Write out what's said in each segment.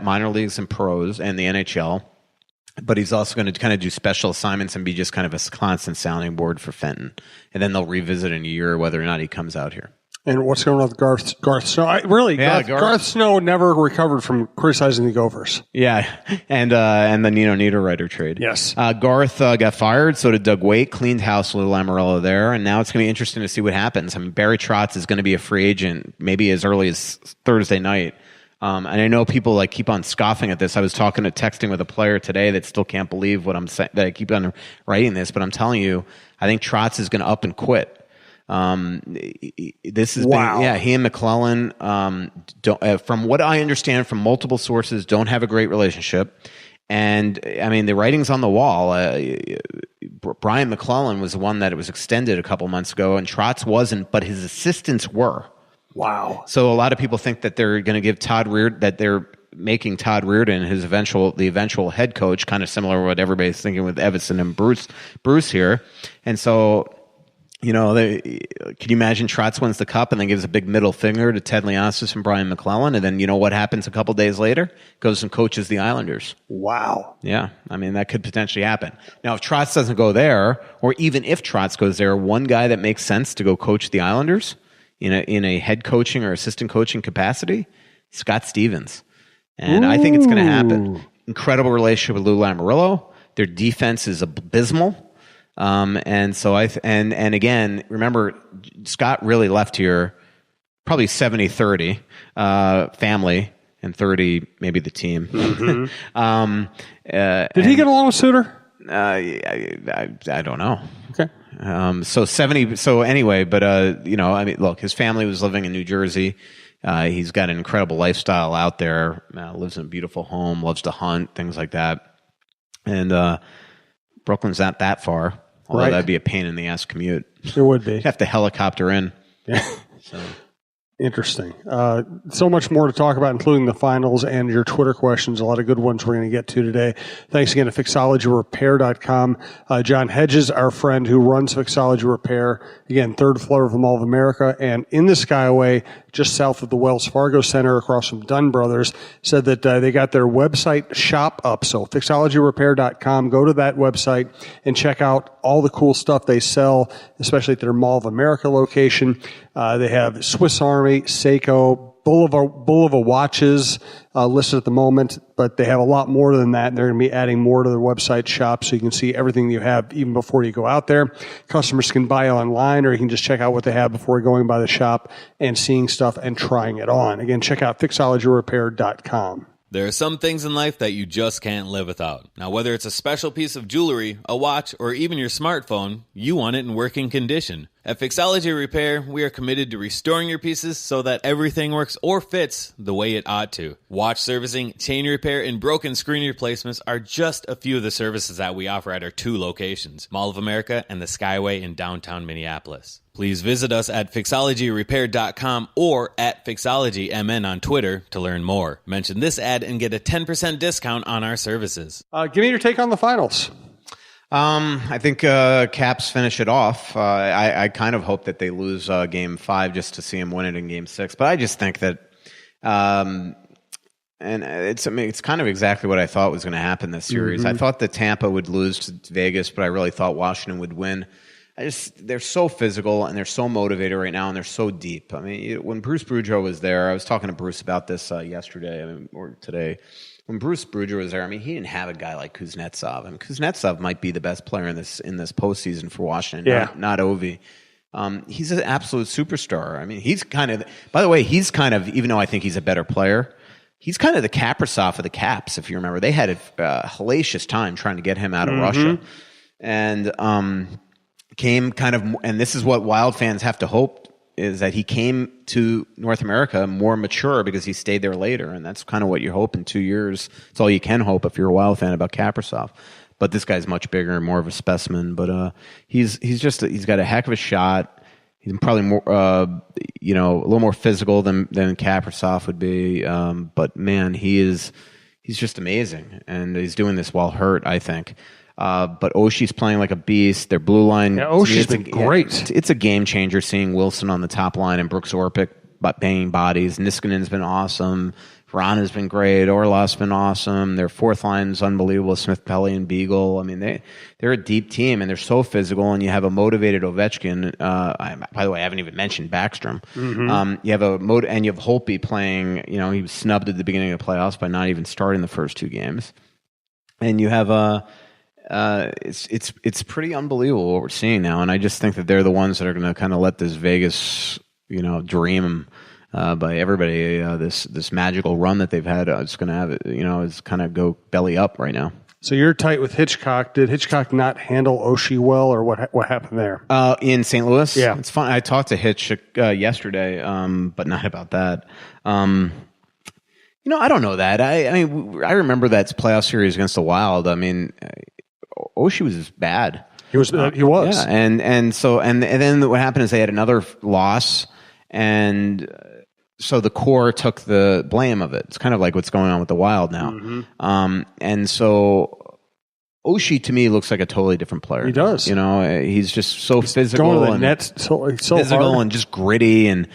minor leagues and pros and the NHL. But he's also going to kind of do special assignments and be just kind of a constant sounding board for Fenton. And then they'll revisit in a year whether or not he comes out here. And what's going on with Garth Snow? Garth Snow never recovered from criticizing the Gophers. Yeah, and the Nino Niederreiter trade. Yes. Garth got fired, so did Doug Waite, cleaned house Lou Lamoriello there, and now it's going to be interesting to see what happens. I mean, Barry Trotz is going to be a free agent maybe as early as Thursday night. And I know people keep on scoffing at this. I was texting with a player today that still can't believe what I'm saying, that I keep on writing this, but I'm telling you, I think Trotz is going to up and quit. This has been, he and McClellan, from what I understand from multiple sources, don't have a great relationship. And I mean, the writing's on the wall. Brian McClellan was the one that it was extended a couple months ago, and Trotz wasn't, but his assistants were. Wow. So a lot of people think that they're going to give they're making Todd Reardon the eventual head coach, kind of similar to what everybody's thinking with Everson and Bruce here. And so, can you imagine Trotz wins the cup and then gives a big middle finger to Ted Leonsis and Brian McClellan, and then what happens a couple days later? Goes and coaches the Islanders. Wow. Yeah, I mean, that could potentially happen. Now, if Trotz doesn't go there, or even if Trotz goes there, one guy that makes sense to go coach the Islanders in a head coaching or assistant coaching capacity, Scott Stevens. And I think it's going to happen. Incredible relationship with Lou Lamoriello. Their defense is abysmal. And so and again, remember, Scott really left here probably 70-30, family, and 30 maybe the team. Mm-hmm. Did he get along with Suter? I don't know. Okay. So 70. So anyway, but I mean, look, his family was living in New Jersey. He's got an incredible lifestyle out there. Lives in a beautiful home. Loves to hunt, things like that. And Brooklyn's not that far. Although that'd be a pain in the ass commute. It would be. You'd have to helicopter in. Yeah. So. Interesting. So much more to talk about, including the finals and your Twitter questions. A lot of good ones we're going to get to today. Thanks again to fixologyrepair.com. John Hedges, our friend who runs Fixology Repair, again, third floor of the Mall of America, and in the Skyway, just south of the Wells Fargo Center across from Dunn Brothers, said that they got their website shop up. So fixologyrepair.com. Go to that website and check out all the cool stuff they sell, especially at their Mall of America location. They have Swiss Army, Seiko, Bulova watches listed at the moment, but they have a lot more than that, and they're going to be adding more to their website shop so you can see everything you have even before you go out there. Customers can buy online, or you can just check out what they have before going by the shop and seeing stuff and trying it on. Again, check out fixologyrepair.com. There are some things in life that you just can't live without. Now, whether it's a special piece of jewelry, a watch, or even your smartphone, you want it in working condition. At Fixology Repair, we are committed to restoring your pieces so that everything works or fits the way it ought to. Watch servicing, chain repair, and broken screen replacements are just a few of the services that we offer at our two locations, Mall of America and the Skyway in downtown Minneapolis. Please visit us at fixologyrepair.com or at fixologymn on Twitter to learn more. Mention this ad and get a 10% discount on our services. Give me your take on the finals. I think Caps finish it off. I kind of hope that they lose Game 5 just to see them win it in Game 6. But I just think that, and it's kind of exactly what I thought was going to happen this series. Mm-hmm. I thought that Tampa would lose to Vegas, but I really thought Washington would win. They're so physical and they're so motivated right now and they're so deep. I mean, when Bruce Boudreau was there, I was talking to Bruce about this yesterday or today. When Bruce Boudreau was there, I mean, he didn't have a guy like Kuznetsov. I mean, Kuznetsov might be the best player in this postseason for Washington, not Ovi. He's an absolute superstar. I mean, by the way, even though I think he's a better player, he's kind of the Kaprizov of the Caps, if you remember. They had a hellacious time trying to get him out of Russia. And and this is what Wild fans have to hope, is that he came to North America more mature because he stayed there later, and that's kind of what you hope in 2 years. It's all you can hope if you're a Wild fan about Kaprizov. But this guy's much bigger and more of a specimen. But he's got a heck of a shot. He's probably more a little more physical than Kaprizov would be. But man, he's just amazing, and he's doing this while hurt, I think. But Oshie's playing like a beast. Their blue line, Oshie's been great. It's a game changer seeing Wilson on the top line and Brooks Orpik banging bodies. Niskanen's been awesome. Ron has been great. Orlov's been awesome. Their fourth line's unbelievable. Smith, Pelly, and Beagle. I mean, they're a deep team, and they're so physical, and you have a motivated Ovechkin. By the way, I haven't even mentioned Backstrom. You have and you have Holtby playing, he was snubbed at the beginning of the playoffs by not even starting the first 2 games. And you have it's pretty unbelievable what we're seeing now, and I just think that they're the ones that are going to kind of let this Vegas, dream by everybody, this magical run that they've had. It's going to have it, it's kind of go belly up right now. So you're tight with Hitchcock. Did Hitchcock not handle Oshie well, or what happened there? In St. Louis? Yeah. It's fun. I talked to Hitch yesterday, but not about that. I don't know that. I mean, I remember that playoff series against the Wild. I mean, Oshie was bad. He was. Yeah, and then what happened is they had another loss, and so the core took the blame of it. It's kind of like what's going on with the Wild now. And so Oshie to me looks like a totally different player. He does. He's just so physical going to the and net so physical hard. and just gritty and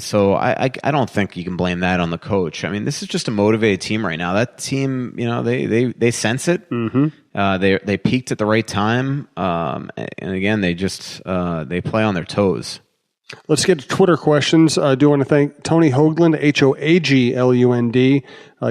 so I don't think you can blame that on the coach. I mean, this is just a motivated team right now. That team, they sense it. They peaked at the right time, and again, they just they play on their toes. Let's get to Twitter questions. Do want to thank Tony Hoagland, Hoaglund,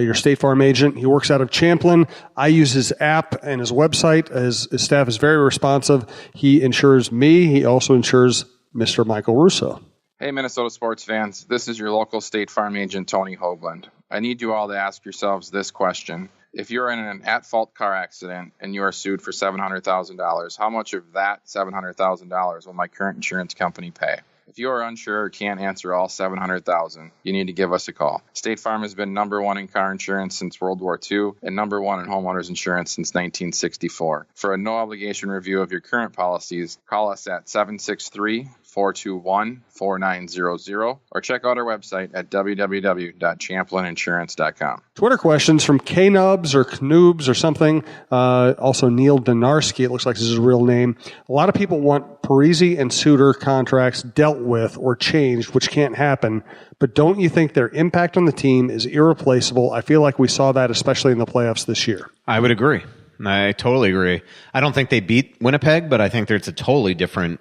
your State Farm agent. He works out of Champlin. I use his app and his website. His staff is very responsive. He insures me. He also insures Mr. Michael Russo. Hey, Minnesota sports fans. This is your local State Farm agent, Tony Hoagland. I need you all to ask yourselves this question. If you're in an at-fault car accident and you are sued for $700,000, how much of that $700,000 will my current insurance company pay? If you are unsure or can't answer all $700,000, you need to give us a call. State Farm has been number 1 in car insurance since World War II and number 1 in homeowners insurance since 1964. For a no-obligation review of your current policies, call us at 763-421-4900 or check out our website at www.champlininsurance.com. Twitter questions from K-Nubs or Knoobs or something. Also Neil Donarski, it looks like this is his real name. A lot of people want Parise and Suter contracts dealt with or changed, which can't happen. But don't you think their impact on the team is irreplaceable? I feel like we saw that especially in the playoffs this year. I would agree. I totally agree. I don't think they beat Winnipeg, but I think there's a totally different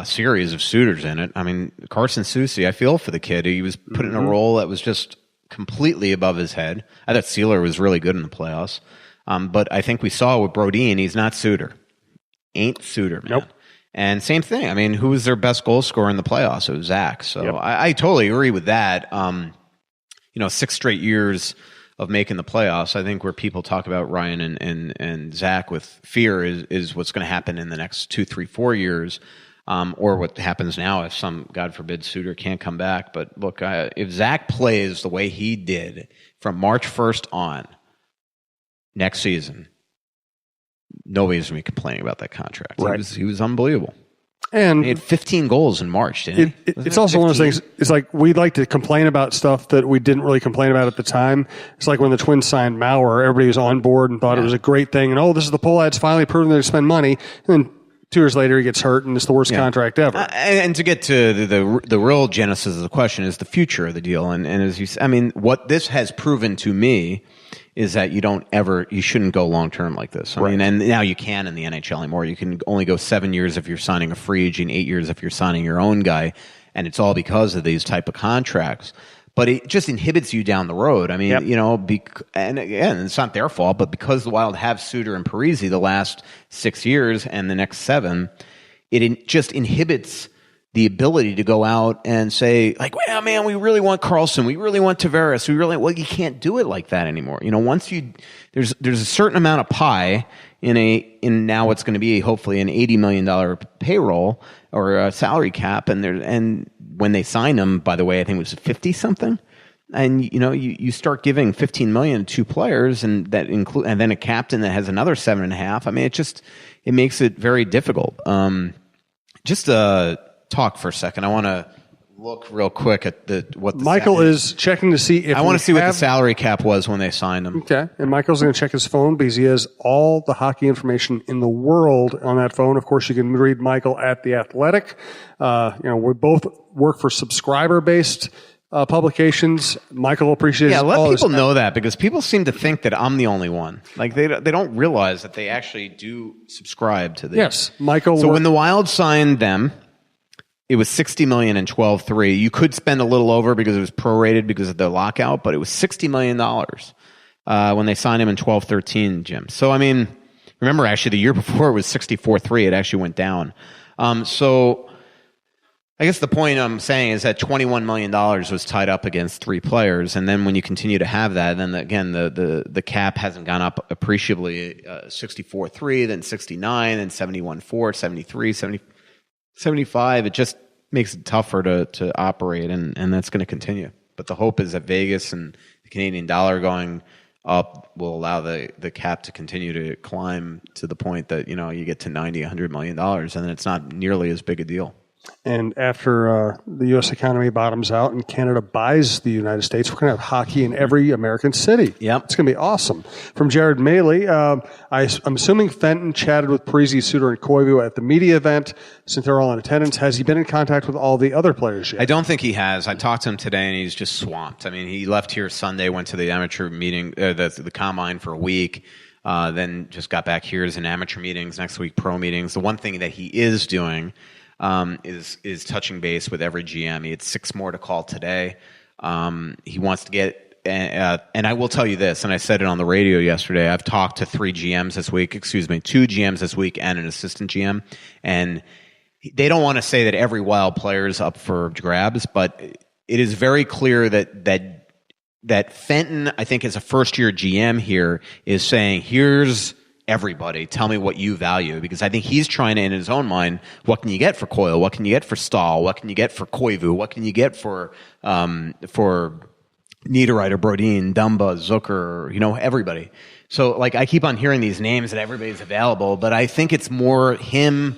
series of suitors in it. I mean, Carson Soucy, I feel for the kid. He was put in a role that was just completely above his head. I thought Sealer was really good in the playoffs. But I think we saw with Brodin, he's not Suter. Ain't Suter, man. Nope. And same thing. I mean, who was their best goal scorer in the playoffs? It was Zach. So I totally agree with that. 6 straight years of making the playoffs. I think where people talk about Ryan and Zach with fear is what's going to happen in the next 2, 3, 4 years, or what happens now if some, God forbid, Suter can't come back. But look, if Zach plays the way he did from March 1st on next season, nobody's going to be complaining about that contract. Right. He was unbelievable. And he had 15 goals in March, didn't he? It's also 15? One of those things, it's like we'd like to complain about stuff that we didn't really complain about at the time. It's like when the Twins signed Maurer, everybody was on board and thought it was a great thing. And, this is the Pohlads finally proving they spend money. And then 2 years later, he gets hurt and it's the worst contract ever. And to get to the real genesis of the question is the future of the deal. And as you said, I mean, what this has proven to me is that you shouldn't go long term like this. I mean, and now you can in the NHL anymore. You can only go 7 years if you're signing a free agent, 8 years if you're signing your own guy, and it's all because of these type of contracts. But it just inhibits you down the road. I mean, and again, it's not their fault, but because the Wild have Suter and Parise the last 6 years and the next 7, it just inhibits the ability to go out and say, like, well, man, we really want Karlsson, we really want Tavares, you can't do it like that anymore. Once there's a certain amount of pie in now what's going to be hopefully an $80 million payroll or a salary cap, and when they sign him, by the way, I think it was 50 something, and you start giving $15 million to 2 players, and that include, and then a captain that has another 7.5. I mean, it makes it very difficult. Talk for a second. I want to look real quick at what Michael is checking to see if I want to see what the salary cap was when they signed him. Okay, and Michael's going to check his phone because he has all the hockey information in the world on that phone. Of course, you can read Michael at The Athletic. We both work for subscriber-based publications. Michael appreciates. Yeah, let people know that, because people seem to think that I'm the only one. Like they don't realize that they actually do subscribe to this. Yes, Michael. So when the Wild signed them, it was $60 million and 12.3. You could spend a little over because it was prorated because of the lockout, but it was $60 million when they signed him in 12-13, Jim. So I mean, remember actually the year before it was 64.3. It actually went down. So I guess the point I'm saying is that $21 million was tied up against 3 players, and then when you continue to have that, then again the cap hasn't gone up appreciably. 64.3, then 69, then 71.4, 73, 70, 75. It just makes it tougher to operate, and that's going to continue. But the hope is that Vegas and the Canadian dollar going up will allow the cap to continue to climb to the point that you get to $90-100 million, and then it's not nearly as big a deal. And after the U.S. economy bottoms out and Canada buys the United States, we're going to have hockey in every American city. Yep. It's going to be awesome. From Jared Maley, I'm assuming Fenton chatted with Parise, Suter, and Koivu at the media event since they're all in attendance. Has he been in contact with all the other players yet? I don't think he has. I talked to him today, and he's just swamped. I mean, he left here Sunday, went to the amateur meeting, the combine for a week, then just got back here as an amateur meetings, next week pro meetings. The one thing that he is doing is touching base with every GM. He had 6 more to call today. He wants to get, and I will tell you this, and I said it on the radio yesterday, I've talked to 2 GMs this week and an assistant GM, and they don't want to say that every Wild player is up for grabs, but it is very clear that Fenton, I think as a first-year GM here, is saying, here's everybody, tell me what you value, because I think he's trying to, in his own mind, what can you get for Coyle? What can you get for Stahl? What can you get for Koivu? What can you get for Niederreiter, Brodin, Dumba, Zucker, everybody. So like I keep on hearing these names that everybody's available, but I think it's more him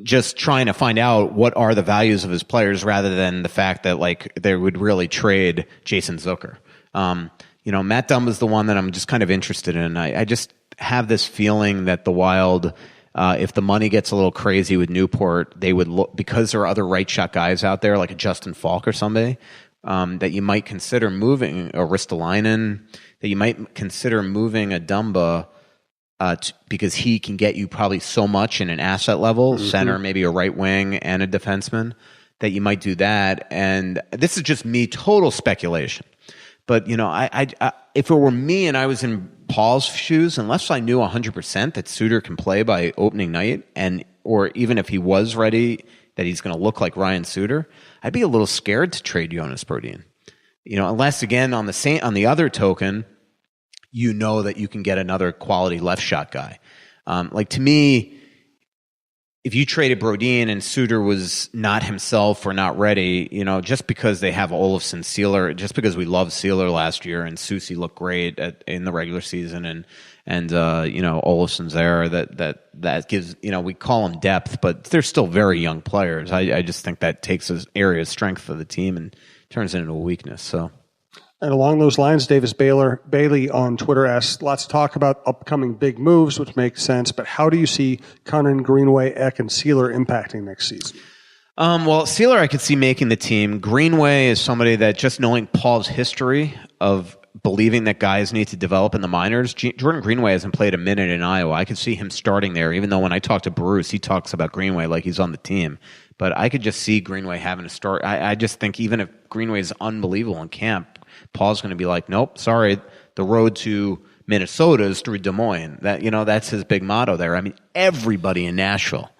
just trying to find out what are the values of his players rather than the fact that like they would really trade Jason Zucker. Matt Dumba's the one that I'm just kind of interested in. I just have this feeling that the Wild, if the money gets a little crazy with Newport, they would look, because there are other right shot guys out there like a Justin Falk or somebody, that you might consider moving, or Ristolainen, that you might consider moving a Dumba because he can get you probably so much in an asset level, center, maybe a right wing and a defenseman, that you might do that. And this is just me, total speculation. But, if it were me and I was in Paul's shoes, unless I knew 100% that Suter can play by opening night, or even if he was ready, that he's going to look like Ryan Suter, I'd be a little scared to trade Jonas Brodin. Unless, again, on the other token, that you can get another quality left shot guy. To me, if you traded Brodin and Suter was not himself or not ready, just because they have Olofsson, Sealer, just because we loved Sealer last year and Soucy looked great in the regular season, and Olofsson's there, that gives, we call them depth, but they're still very young players. I just think that takes an area of strength for the team and turns it into a weakness. So. And along those lines, Davis Bailey on Twitter asks, lots of talk about upcoming big moves, which makes sense, but how do you see Cunnin, Greenway, Eck, and Sealer impacting next season? Well, Sealer I could see making the team. Greenway is somebody that, just knowing Paul's history of believing that guys need to develop in the minors, Jordan Greenway hasn't played a minute in Iowa. I could see him starting there, even though when I talk to Bruce, he talks about Greenway like he's on the team. But I could just see Greenway having to start. I just think even if Greenway is unbelievable in camp, Paul's going to be like, nope, sorry, the road to Minnesota is through Des Moines. That's his big motto there. I mean, everybody in Nashville,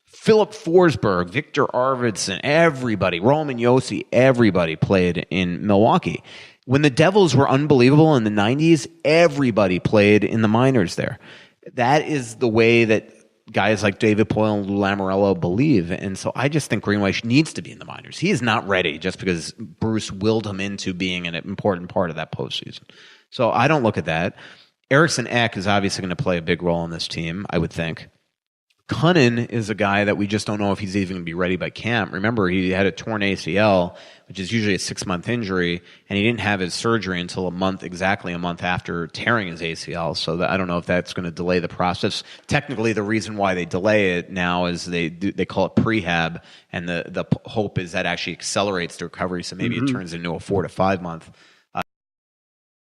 Philip Forsberg, Victor Arvidsson, everybody, Roman Josi, everybody played in Milwaukee. When the Devils were unbelievable in the 90s, everybody played in the minors there. That is the way that guys like David Poile and Lou Lamoriello believe. And so I just think Greenway needs to be in the minors. He is not ready just because Bruce willed him into being an important part of that postseason. So I don't look at that. Eriksson Ek is obviously going to play a big role in this team, I would think. Cunnin is a guy that we just don't know if he's even going to be ready by camp. Remember, he had a torn ACL, which is usually a 6-month injury, and he didn't have his surgery until exactly a month after tearing his ACL. So I don't know if that's going to delay the process. Technically, the reason why they delay it now is they call it prehab, and the hope is that actually accelerates the recovery. So maybe it turns into a 4 to 5 month